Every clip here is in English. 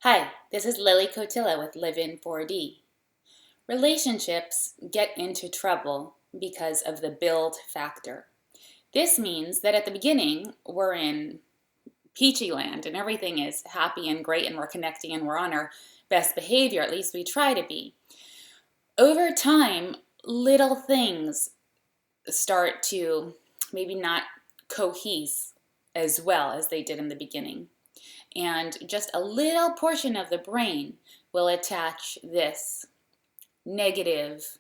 Hi, this is Lily Cotilla with Live in 4D. Relationships get into trouble because of the build factor. This means that at the beginning, we're in peachy land and everything is happy and great and we're connecting and we're on our best behavior, at least we try to be. Over time, little things start to maybe not cohese as well as they did in the beginning. And just a little portion of the brain will attach this negative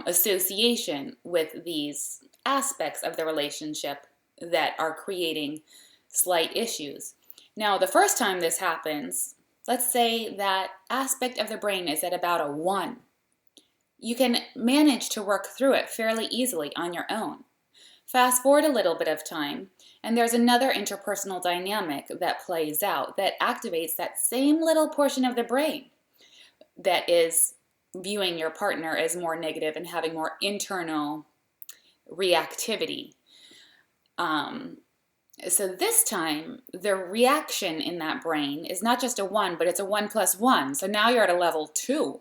association with these aspects of the relationship that are creating slight issues. Now, the first time this happens, let's say that aspect of the brain is at about a 1. You can manage to work through it fairly easily on your own. Fast forward a little bit of time, and there's another interpersonal dynamic that plays out that activates that same little portion of the brain that is viewing your partner as more negative and having more internal reactivity. So this time, the reaction in that brain is not just a 1, but it's a 1 plus 1. So now you're at a level 2.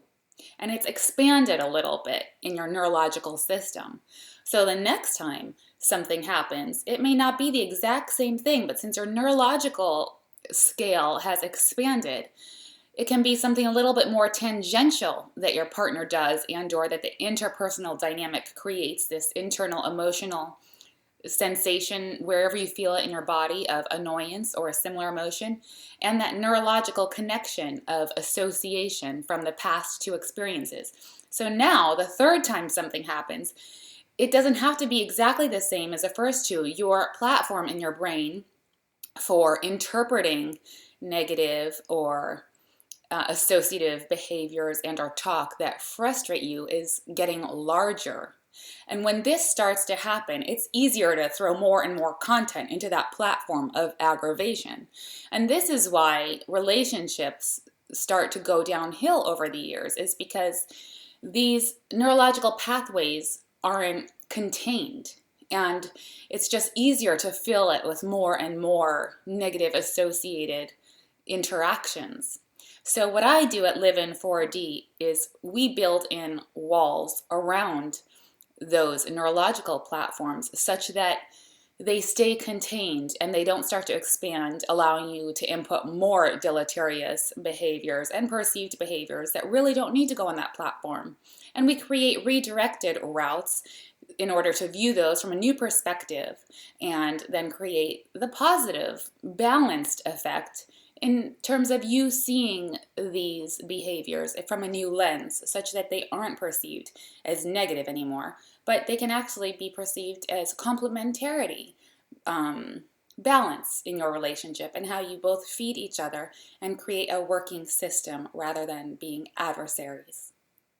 And it's expanded a little bit in your neurological system. So the next time something happens, it may not be the exact same thing, but since your neurological scale has expanded, it can be something a little bit more tangential that your partner does and or that the interpersonal dynamic creates, this internal emotional sensation wherever you feel it in your body of annoyance or a similar emotion, and that neurological connection of association from the past two experiences. So now the third time something happens, it doesn't have to be exactly the same as the first two. Your platform in your brain for interpreting negative or associative behaviors and or talk that frustrate you is getting larger. And when this starts to happen, it's easier to throw more and more content into that platform of aggravation. And this is why relationships start to go downhill over the years, is because these neurological pathways aren't contained. And it's just easier to fill it with more and more negative associated interactions. So what I do at Live in 4D is we build in walls around those neurological platforms such that they stay contained and they don't start to expand, allowing you to input more deleterious behaviors and perceived behaviors that really don't need to go on that platform. And we create redirected routes in order to view those from a new perspective and then create the positive, balanced effect in terms of you seeing these behaviors from a new lens, such that they aren't perceived as negative anymore, but they can actually be perceived as complementarity, balance in your relationship, and how you both feed each other and create a working system rather than being adversaries.